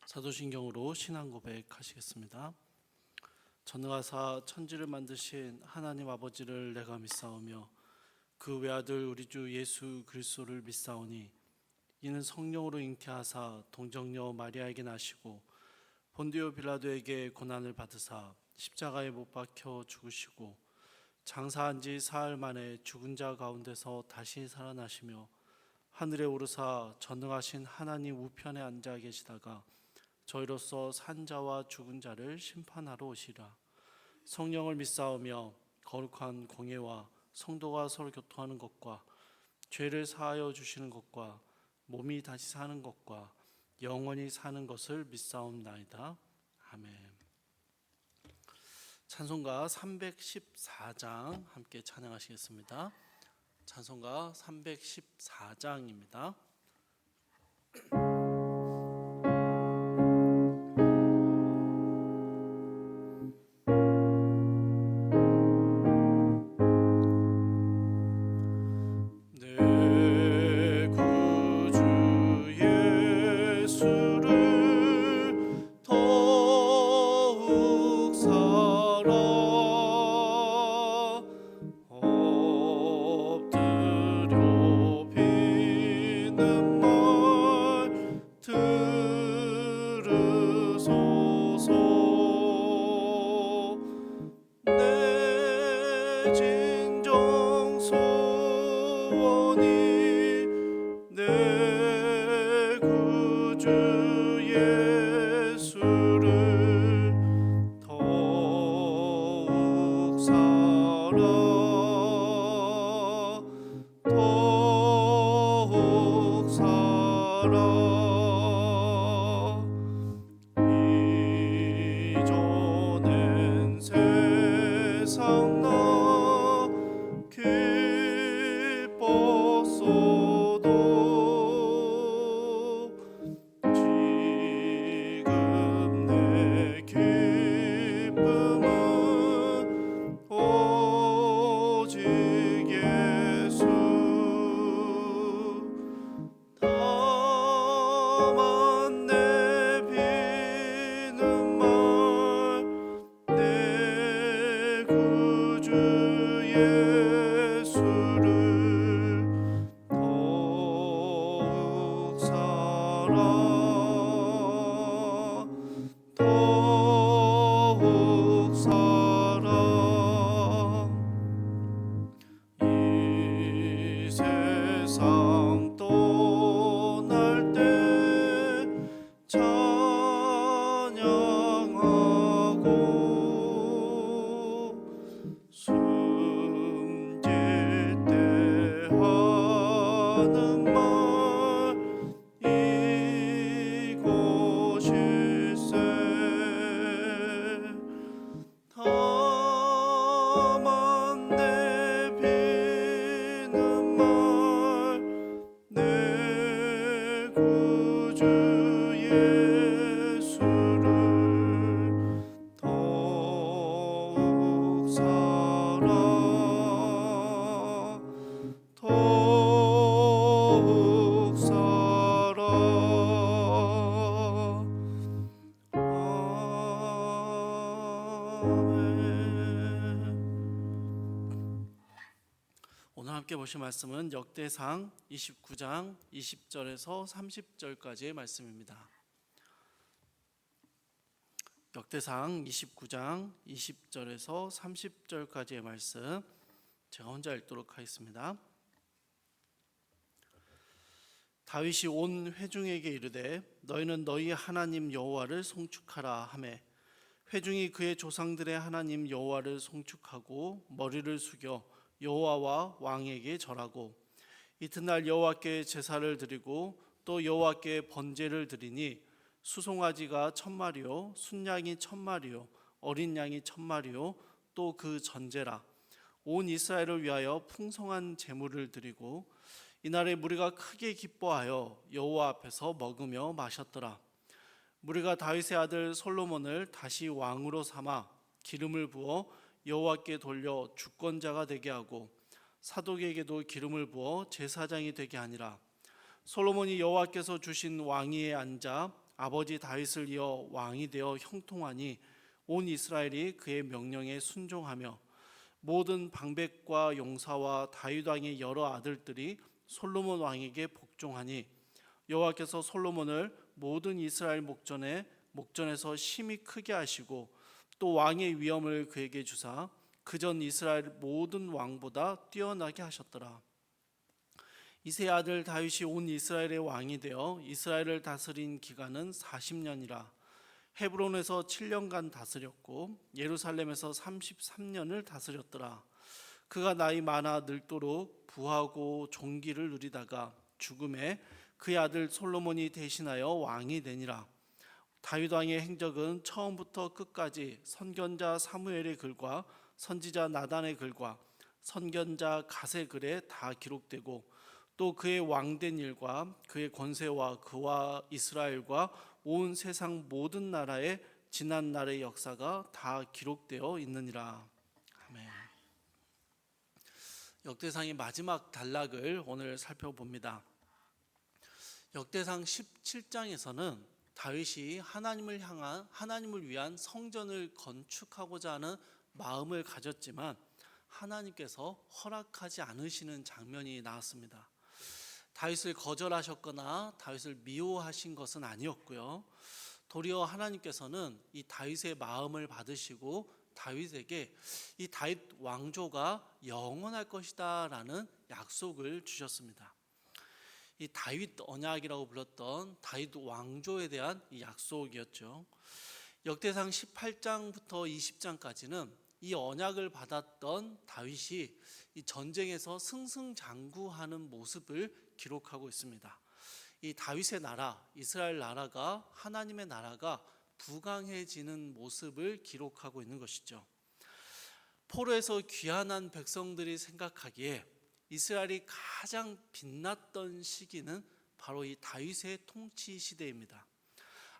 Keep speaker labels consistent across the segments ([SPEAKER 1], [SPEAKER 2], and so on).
[SPEAKER 1] 사도신경으로 신앙 고백하시겠습니다. 전능하사 천지를 만드신 하나님 아버지를 내가 믿사오며 그 외아들 우리 주 예수 그리스도를 믿사오니 이는 성령으로 잉태하사 동정녀 마리아에게 나시고 본디오 빌라도에게 고난을 받으사 십자가에 못 박혀 죽으시고 장사한 지 사흘 만에 죽은 자 가운데서 다시 살아나시며 하늘에 오르사 전능하신 하나님 우편에 앉아 계시다가 저희로서 산 자와 죽은 자를 심판하러 오시라. 성령을 믿사오며 거룩한 공예와 성도가 서로 교통하는 것과 죄를 사하여 주시는 것과 몸이 다시 사는 것과 영원히 사는 것을 믿사옵나이다. 아멘. 찬송가 314장 함께 찬양하시겠습니다. 찬송가 314장입니다. 오늘 함께 보실 말씀은 역대상 29장 20절에서 30절까지의 말씀입니다. 역대상 29장 20절에서 30절까지의 말씀 제가 혼자 읽도록 하겠습니다. 다윗이 온 회중에게 이르되 너희는 너희 하나님 여호와를 송축하라 하매 회중이 그의 조상들의 하나님 여호와를 송축하고 머리를 숙여 여호와와 왕에게 절하고 이튿날 여호와께 제사를 드리고 또 여호와께 번제를 드리니 수송아지가 1000마리요 순양이 1000마리요 어린 양이 1000마리요 또 그 전제라. 온 이스라엘을 위하여 풍성한 제물을 드리고 이날에 무리가 크게 기뻐하여 여호와 앞에서 먹으며 마셨더라. 무리가 다윗의 아들 솔로몬을 다시 왕으로 삼아 기름을 부어 여호와께 돌려 주권자가 되게 하고 사독에게도 기름을 부어 제사장이 되게 하니라. 솔로몬이 여호와께서 주신 왕위에 앉아 아버지 다윗을 이어 왕이 되어 형통하니 온 이스라엘이 그의 명령에 순종하며 모든 방백과 용사와 다윗 왕의 여러 아들들이 솔로몬 왕에게 복종하니 여호와께서 솔로몬을 모든 이스라엘 목전에서 심히 크게 하시고 또 왕의 위엄을 그에게 주사 그전 이스라엘 모든 왕보다 뛰어나게 하셨더라. 이새의 아들 다윗이 온 이스라엘의 왕이 되어 이스라엘을 다스린 기간은 40년이라. 헤브론에서 7년간 다스렸고 예루살렘에서 33년을 다스렸더라. 그가 나이 많아 늙도록 부하고 종기를 누리다가 죽음에 그의 아들 솔로몬이 대신하여 왕이 되니라. 다윗 왕의 행적은 처음부터 끝까지 선견자 사무엘의 글과 선지자 나단의 글과 선견자 갓의 글에 다 기록되고 또 그의 왕된 일과 그의 권세와 그와 이스라엘과 온 세상 모든 나라의 지난 날의 역사가 다 기록되어 있느니라. 아멘. 역대상의 마지막 단락을 오늘 살펴봅니다. 역대상 17장에서는 다윗이 하나님을 위한 성전을 건축하고자 하는 마음을 가졌지만 하나님께서 허락하지 않으시는 장면이 나왔습니다. 다윗을 거절하셨거나 다윗을 미워하신 것은 아니었고요. 도리어 하나님께서는 이 다윗의 마음을 받으시고 다윗에게 이 다윗 왕조가 영원할 것이다 라는 약속을 주셨습니다. 이 다윗 언약이라고 불렀던 다윗 왕조에 대한 이 약속이었죠. 역대상 18장부터 20장까지는 이 언약을 받았던 다윗이 이 전쟁에서 승승장구하는 모습을 기록하고 있습니다. 이 다윗의 나라, 이스라엘 나라가 하나님의 나라가 부강해지는 모습을 기록하고 있는 것이죠. 포로에서 귀환한 백성들이 생각하기에 이스라엘이 가장 빛났던 시기는 바로 이 다윗의 통치 시대입니다.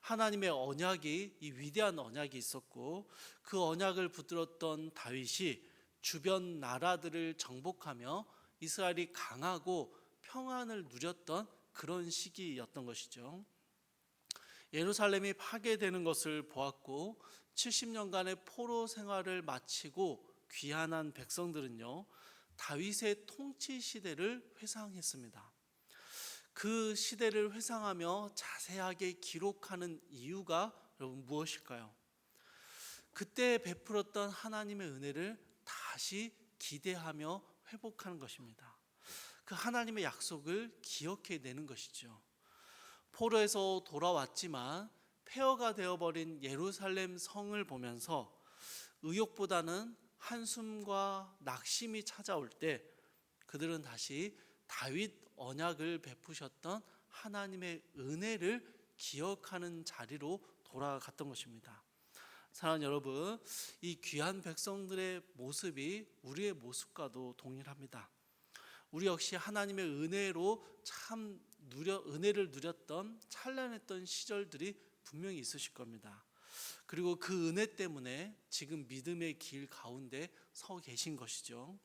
[SPEAKER 1] 하나님의 언약이 이 위대한 언약이 있었고 그 언약을 붙들었던 다윗이 주변 나라들을 정복하며 이스라엘이 강하고 평안을 누렸던 그런 시기였던 것이죠. 예루살렘이 파괴되는 것을 보았고 70년간의 포로 생활을 마치고 귀환한 백성들은요 다윗의 통치 시대를 회상했습니다. 그 시대를 회상하며 자세하게 기록하는 이유가 여러분 무엇일까요? 그때 베풀었던 하나님의 은혜를 다시 기대하며 회복하는 것입니다. 그 하나님의 약속을 기억해내는 것이죠. 포로에서 돌아왔지만 폐허가 되어버린 예루살렘 성을 보면서 의욕보다는 한숨과 낙심이 찾아올 때 그들은 다시 다윗 언약을 베푸셨던 하나님의 은혜를 기억하는 자리로 돌아갔던 것입니다. 사랑하는 여러분, 이 귀한 백성들의 모습이 우리의 모습과도 동일합니다. 우리 역시 하나님의 은혜로 은혜를 누렸던 찬란했던 시절들이 분명히 있으실 겁니다. 그리고 그 은혜 때문에 지금 믿음의 길 가운데 서 계신 것이죠.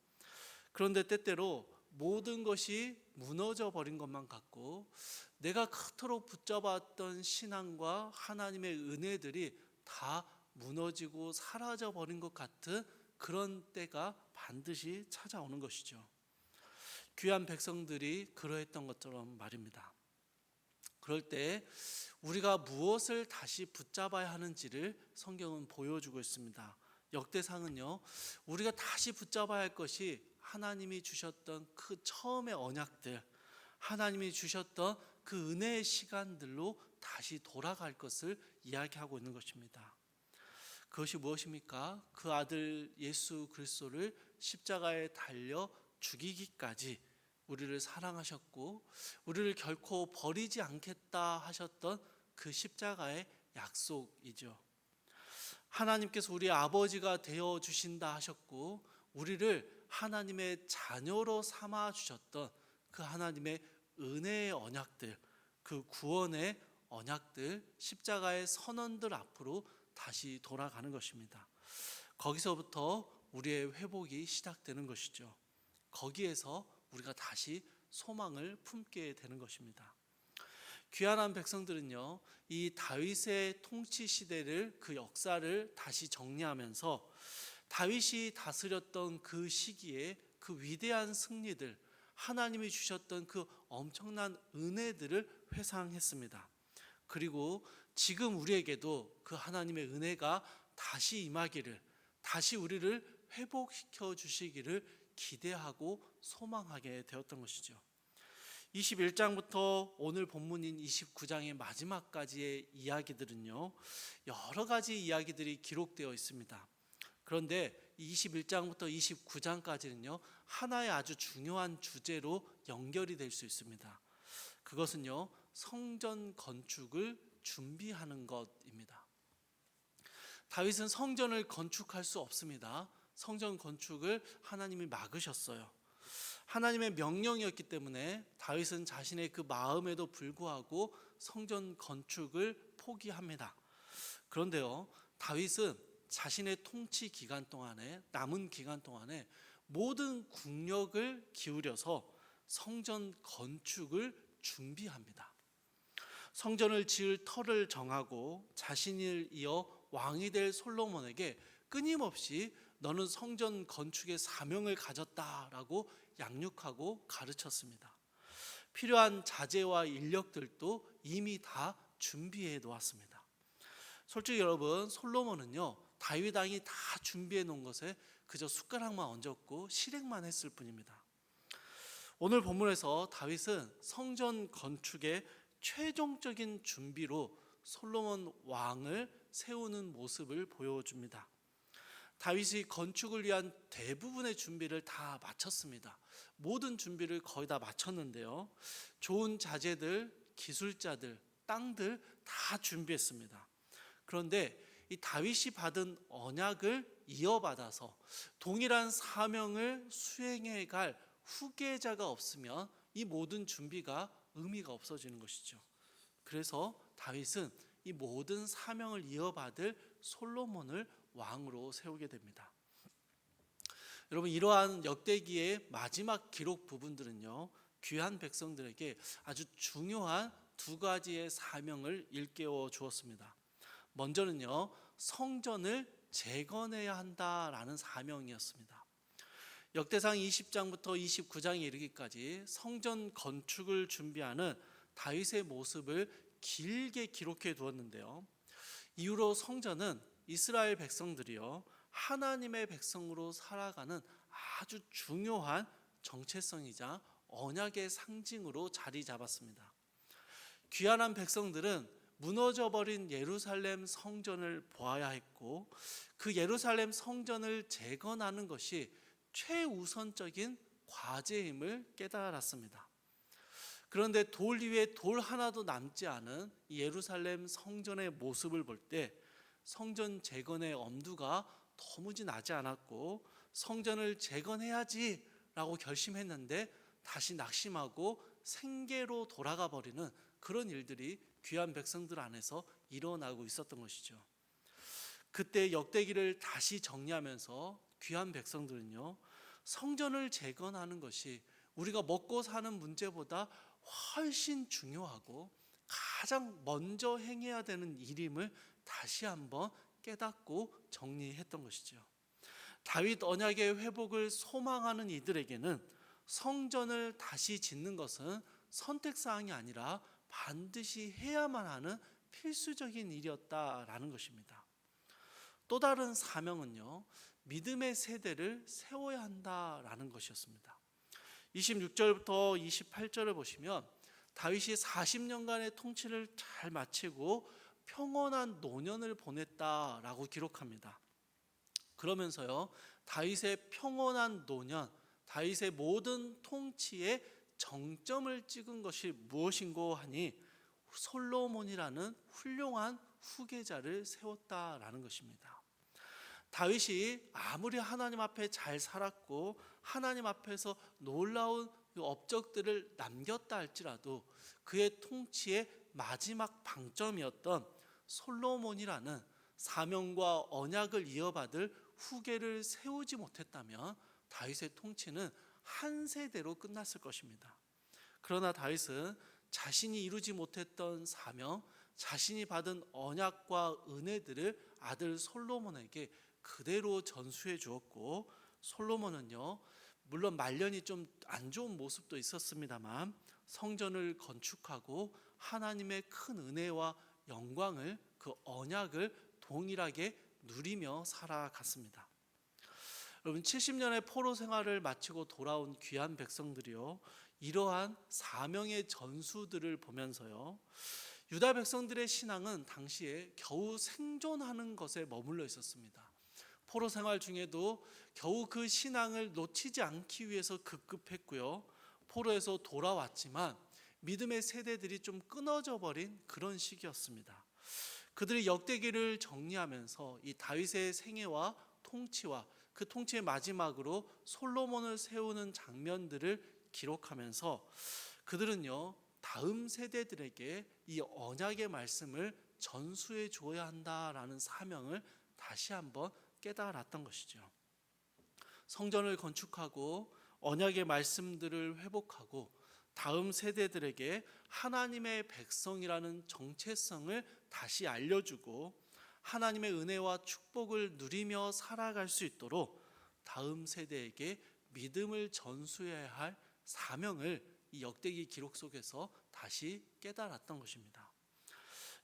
[SPEAKER 1] 그런데 때때로 모든 것이 무너져 버린 것만 같고 내가 그토록 붙잡았던 신앙과 하나님의 은혜들이 다 무너지고 사라져 버린 것 같은 그런 때가 반드시 찾아오는 것이죠. 귀한 백성들이 그러했던 것처럼 말입니다. 그럴 때 우리가 무엇을 다시 붙잡아야 하는지를 성경은 보여주고 있습니다. 역대상은요, 우리가 다시 붙잡아야 할 것이 하나님이 주셨던 그 처음의 언약들, 하나님이 주셨던 그 은혜의 시간들로 다시 돌아갈 것을 이야기하고 있는 것입니다. 그것이 무엇입니까? 그 아들 예수 그리스도를 십자가에 달려 죽이기까지 우리를 사랑하셨고 우리를 결코 버리지 않겠다 하셨던 그 십자가의 약속이죠. 하나님께서 우리 아버지가 되어 주신다 하셨고 우리를 하나님의 자녀로 삼아 주셨던 그 하나님의 은혜의 언약들, 그 구원의 언약들, 십자가의 선언들 앞으로 다시 돌아가는 것입니다. 거기서부터 우리의 회복이 시작되는 것이죠. 거기에서 우리가 다시 소망을 품게 되는 것입니다. 귀환한 백성들은요, 이 다윗의 통치 시대를, 그 역사를 다시 정리하면서 다윗이 다스렸던 그 시기에 그 위대한 승리들, 하나님이 주셨던 그 엄청난 은혜들을 회상했습니다. 그리고 지금 우리에게도 그 하나님의 은혜가 다시 임하기를, 다시 우리를 회복시켜 주시기를 기대하고 소망하게 되었던 것이죠. 21장부터 오늘 본문인 29장의 마지막까지의 이야기들은요, 여러 가지 이야기들이 기록되어 있습니다. 그런데 21장부터 29장까지는요, 하나의 아주 중요한 주제로 연결이 될 수 있습니다. 그것은요, 성전 건축을 준비하는 것입니다. 다윗은 성전을 건축할 수 없습니다. 성전 건축을 하나님이 막으셨어요. 하나님의 명령이었기 때문에 다윗은 자신의 그 마음에도 불구하고 성전 건축을 포기합니다. 그런데요, 다윗은 자신의 통치 기간 동안에, 남은 기간 동안에 모든 국력을 기울여서 성전 건축을 준비합니다. 성전을 지을 터를 정하고 자신을 이어 왕이 될 솔로몬에게 끊임없이 너는 성전 건축의 사명을 가졌다라고 양육하고 가르쳤습니다. 필요한 자재와 인력들도 이미 다 준비해 놓았습니다. 솔직히 여러분, 솔로몬은요, 다윗 왕이 다 준비해 놓은 것에 그저 숟가락만 얹었고 실행만 했을 뿐입니다. 오늘 본문에서 다윗은 성전 건축의 최종적인 준비로 솔로몬 왕을 세우는 모습을 보여줍니다. 다윗이 건축을 위한 대부분의 준비를 다 마쳤습니다. 모든 준비를 거의 다 마쳤는데요, 좋은 자재들, 기술자들, 땅들 다 준비했습니다. 그런데 이 다윗이 받은 언약을 이어받아서 동일한 사명을 수행해 갈 후계자가 없으면 이 모든 준비가 의미가 없어지는 것이죠. 그래서 다윗은 이 모든 사명을 이어받을 솔로몬을 왕으로 세우게 됩니다. 여러분, 이러한 역대기의 마지막 기록 부분들은요, 귀한 백성들에게 아주 중요한 두 가지의 사명을 일깨워 주었습니다. 먼저는요, 성전을 재건해야 한다라는 사명이었습니다. 역대상 20장부터 29장에 이르기까지 성전 건축을 준비하는 다윗의 모습을 길게 기록해 두었는데요, 이후로 성전은 이스라엘 백성들이요, 하나님의 백성으로 살아가는 아주 중요한 정체성이자 언약의 상징으로 자리 잡았습니다. 귀환한 백성들은 무너져버린 예루살렘 성전을 보아야 했고, 그 예루살렘 성전을 재건하는 것이 최우선적인 과제임을 깨달았습니다. 그런데 돌 위에 돌 하나도 남지 않은 예루살렘 성전의 모습을 볼 때 성전 재건의 엄두가 도무지 나지 않았고, 성전을 재건해야지 라고 결심했는데 다시 낙심하고 생계로 돌아가 버리는 그런 일들이 귀한 백성들 안에서 일어나고 있었던 것이죠. 그때 역대기를 다시 정리하면서 귀한 백성들은요, 성전을 재건하는 것이 우리가 먹고 사는 문제보다 훨씬 중요하고 가장 먼저 행해야 되는 일임을 다시 한번 깨닫고 정리했던 것이죠. 다윗 언약의 회복을 소망하는 이들에게는 성전을 다시 짓는 것은 선택사항이 아니라 반드시 해야만 하는 필수적인 일이었다라는 것입니다. 또 다른 사명은요, 믿음의 세대를 세워야 한다라는 것이었습니다. 26절부터 28절을 보시면 다윗이 40년간의 통치를 잘 마치고 평온한 노년을 보냈다라고 기록합니다. 그러면서요, 다윗의 평온한 노년, 다윗의 모든 통치에 정점을 찍은 것이 무엇인고 하니 솔로몬이라는 훌륭한 후계자를 세웠다라는 것입니다. 다윗이 아무리 하나님 앞에 잘 살았고 하나님 앞에서 놀라운 업적들을 남겼다 할지라도 그의 통치의 마지막 방점이었던 솔로몬이라는 사명과 언약을 이어받을 후계를 세우지 못했다면 다윗의 통치는 한 세대로 끝났을 것입니다. 그러나 다윗은 자신이 이루지 못했던 사명, 자신이 받은 언약과 은혜들을 아들 솔로몬에게 그대로 전수해 주었고, 솔로몬은요, 물론 말년이 좀 안 좋은 모습도 있었습니다만 성전을 건축하고 하나님의 큰 은혜와 영광을, 그 언약을 동일하게 누리며 살아갔습니다. 여러분, 70년의 포로 생활을 마치고 돌아온 귀한 백성들이요, 이러한 사명의 전수들을 보면서요, 유다 백성들의 신앙은 당시에 겨우 생존하는 것에 머물러 있었습니다. 포로 생활 중에도 겨우 그 신앙을 놓치지 않기 위해서 급급했고요, 포로에서 돌아왔지만 믿음의 세대들이 좀 끊어져 버린 그런 시기였습니다. 그들이 역대기를 정리하면서 이 다윗의 생애와 통치와 그 통치의 마지막으로 솔로몬을 세우는 장면들을 기록하면서 그들은요, 다음 세대들에게 이 언약의 말씀을 전수해 줘야 한다라는 사명을 다시 한번 깨달았던 것이죠. 성전을 건축하고 언약의 말씀들을 회복하고 다음 세대들에게 하나님의 백성이라는 정체성을 다시 알려주고 하나님의 은혜와 축복을 누리며 살아갈 수 있도록 다음 세대에게 믿음을 전수해야 할 사명을 이 역대기 기록 속에서 다시 깨달았던 것입니다.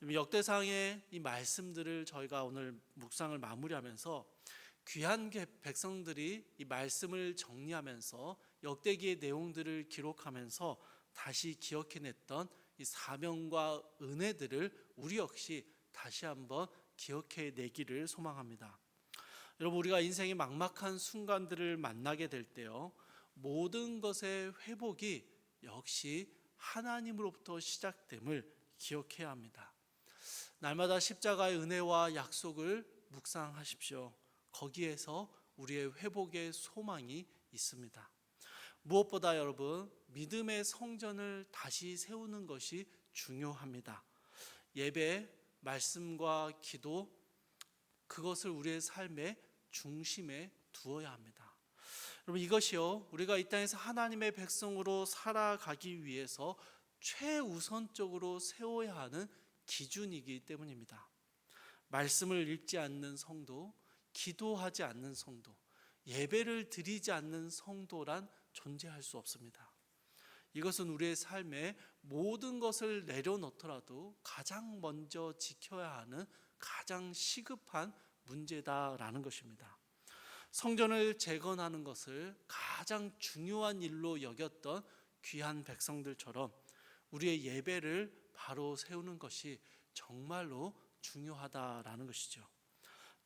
[SPEAKER 1] 역대상의 이 말씀들을 저희가 오늘 묵상을 마무리하면서 귀한 백성들이 이 말씀을 정리하면서 역대기의 내용들을 기록하면서 다시 기억해냈던 이 사명과 은혜들을 우리 역시 다시 한번 기억해내기를 소망합니다. 여러분, 우리가 인생의 막막한 순간들을 만나게 될 때요, 모든 것의 회복이 역시 하나님으로부터 시작됨을 기억해야 합니다. 날마다 십자가의 은혜와 약속을 묵상하십시오. 거기에서 우리의 회복의 소망이 있습니다. 무엇보다 여러분, 믿음의 성전을 다시 세우는 것이 중요합니다. 예배, 말씀과 기도, 그것을 우리의 삶의 중심에 두어야 합니다. 여러분, 이것이요, 우리가 이 땅에서 하나님의 백성으로 살아가기 위해서 최우선적으로 세워야 하는 기준이기 때문입니다. 말씀을 읽지 않는 성도, 기도하지 않는 성도, 예배를 드리지 않는 성도란 존재할 수 없습니다. 이것은 우리의 삶에 모든 것을 내려놓더라도 가장 먼저 지켜야 하는 가장 시급한 문제다라는 것입니다. 성전을 재건하는 것을 가장 중요한 일로 여겼던 귀한 백성들처럼 우리의 예배를 바로 세우는 것이 정말로 중요하다라는 것이죠.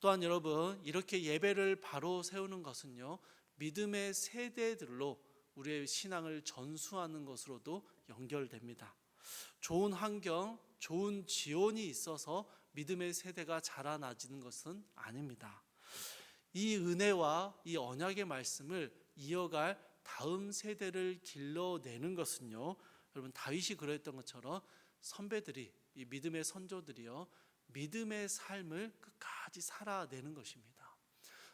[SPEAKER 1] 또한 여러분, 이렇게 예배를 바로 세우는 것은요, 믿음의 세대들로 우리의 신앙을 전수하는 것으로도 연결됩니다. 좋은 환경, 좋은 지원이 있어서 믿음의 세대가 자라나지는 것은 아닙니다. 이 은혜와 이 언약의 말씀을 이어갈 다음 세대를 길러내는 것은요, 여러분, 다윗이 그랬던 것처럼 선배들이, 이 믿음의 선조들이요, 믿음의 삶을 끝까지 살아내는 것입니다.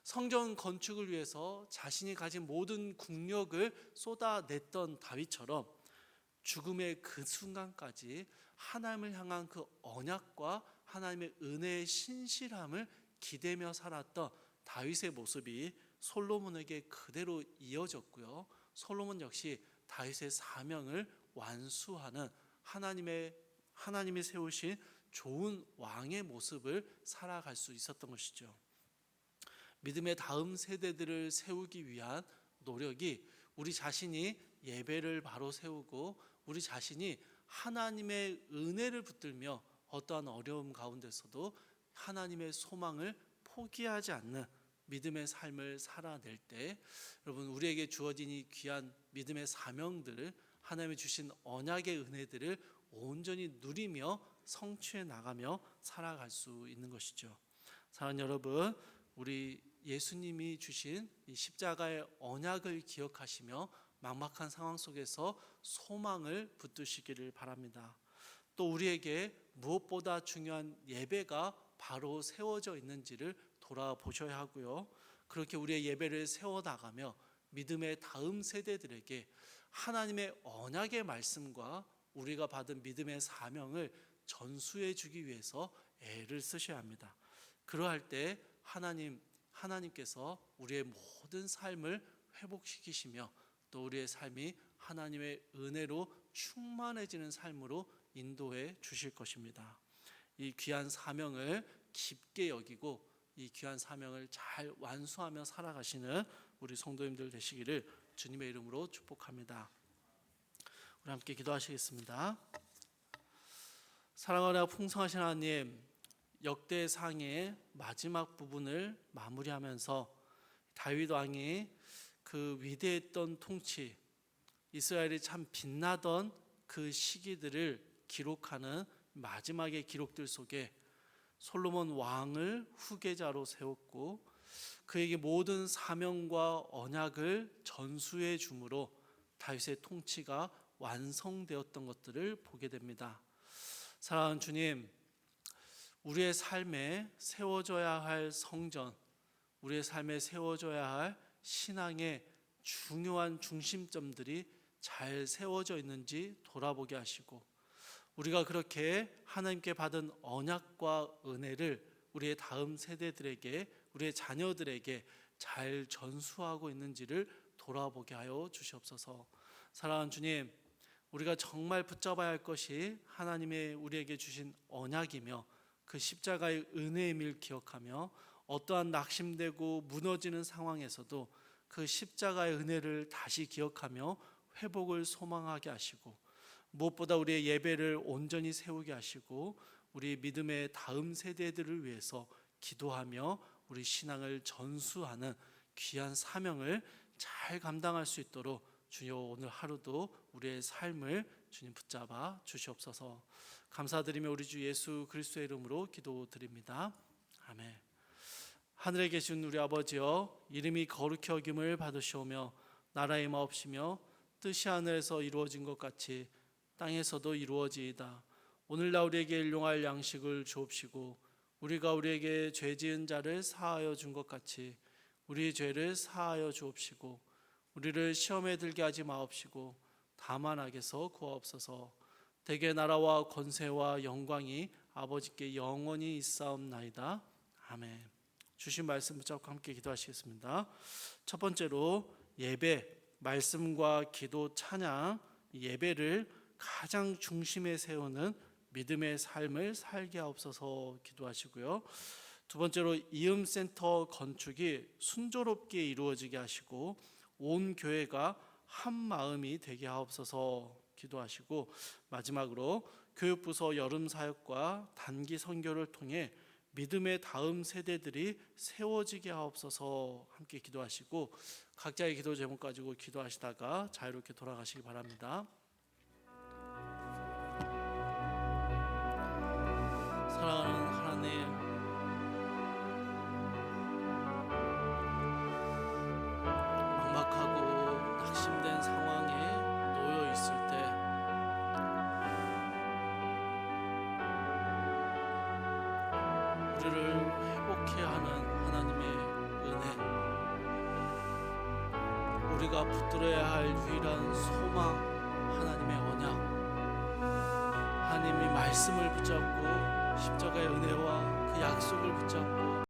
[SPEAKER 1] 성전 건축을 위해서 자신이 가진 모든 국력을 쏟아냈던 다윗처럼 죽음의 그 순간까지 하나님을 향한 그 언약과 하나님의 은혜의 신실함을 기대며 살았던 다윗의 모습이 솔로몬에게 그대로 이어졌고요, 솔로몬 역시 다윗의 사명을 완수하는 하나님이 세우신 좋은 왕의 모습을 살아갈 수 있었던 것이죠. 믿음의 다음 세대들을 세우기 위한 노력이 우리 자신이 예배를 바로 세우고 우리 자신이 하나님의 은혜를 붙들며 어떠한 어려움 가운데서도 하나님의 소망을 포기하지 않는 믿음의 삶을 살아낼 때, 여러분, 우리에게 주어진 이 귀한 믿음의 사명들을, 하나님이 주신 언약의 은혜들을 온전히 누리며 성취해 나가며 살아갈 수 있는 것이죠. 사랑하는 여러분, 우리 예수님이 주신 이 십자가의 언약을 기억하시며 막막한 상황 속에서 소망을 붙드시기를 바랍니다. 또 우리에게 무엇보다 중요한 예배가 바로 세워져 있는지를 돌아보셔야 하고요, 그렇게 우리의 예배를 세워나가며 믿음의 다음 세대들에게 하나님의 언약의 말씀과 우리가 받은 믿음의 사명을 전수해 주기 위해서 애를 쓰셔야 합니다. 그러할 때 하나님께서 우리의 모든 삶을 회복시키시며 또 우리의 삶이 하나님의 은혜로 충만해지는 삶으로 인도해 주실 것입니다. 이 귀한 사명을 깊게 여기고 이 귀한 사명을 잘 완수하며 살아가시는 우리 성도님들 되시기를 주님의 이름으로 축복합니다. 우리 함께 기도하시겠습니다. 사랑하고 풍성하신 하나님, 역대상의 마지막 부분을 마무리하면서 다윗 왕이 그 위대했던 통치, 이스라엘이 참 빛나던 그 시기들을 기록하는 마지막의 기록들 속에 솔로몬 왕을 후계자로 세웠고 그에게 모든 사명과 언약을 전수해 주므로 다윗의 통치가 완성되었던 것들을 보게 됩니다. 사랑하는 주님, 우리의 삶에 세워져야 할 성전, 우리의 삶에 세워져야 할 신앙의 중요한 중심점들이 잘 세워져 있는지 돌아보게 하시고 우리가 그렇게 하나님께 받은 언약과 은혜를 우리의 다음 세대들에게, 우리의 자녀들에게 잘 전수하고 있는지를 돌아보게 하여 주시옵소서. 사랑하는 주님, 우리가 정말 붙잡아야 할 것이 하나님의 우리에게 주신 언약이며 그 십자가의 은혜임을 기억하며 어떠한 낙심되고 무너지는 상황에서도 그 십자가의 은혜를 다시 기억하며 회복을 소망하게 하시고 무엇보다 우리의 예배를 온전히 세우게 하시고 우리 믿음의 다음 세대들을 위해서 기도하며 우리 신앙을 전수하는 귀한 사명을 잘 감당할 수 있도록 주여 오늘 하루도 우리의 삶을 주님 붙잡아 주시옵소서. 감사드리며 우리 주 예수 그리스도의 이름으로 기도드립니다. 아멘. 하늘에 계신 우리 아버지여, 이름이 거룩히 여김을 받으시오며 나라의 마옵시며 뜻이 하늘에서 이루어진 것 같이 땅에서도 이루어지이다. 오늘날 우리에게 일용할 양식을 주옵시고 우리가 우리에게 죄 지은 자를 사하여 준 것 같이 우리 죄를 사하여 주옵시고 우리를 시험에 들게 하지 마옵시고 다만 악에서 구하옵소서. 대개 나라와 권세와 영광이 아버지께 영원히 있사옵나이다. 아멘. 주신 말씀 붙잡고 함께 기도하시겠습니다. 첫 번째로 예배, 말씀과 기도, 찬양, 예배를 가장 중심에 세우는 믿음의 삶을 살게 하옵소서 기도하시고요. 두 번째로 이음센터 건축이 순조롭게 이루어지게 하시고 온 교회가 한 마음이 되게 하옵소서 기도하시고 마지막으로 교육부서 여름 사역과 단기 선교를 통해 믿음의 다음 세대들이 세워지게 하옵소서 함께 기도하시고 각자의 기도 제목 가지고 기도하시다가 자유롭게 돌아가시기 바랍니다. 사랑하는 하나님, 막막하고 낙심된 상황에 놓여 있을 때 우리를 회복해 하는 하나님의 은혜, 우리가 붙들어야 할 유일한 소망, 하나님의 언약, 하나님의 말씀을 붙잡고 십자가의 은혜와 그 약속을 붙잡고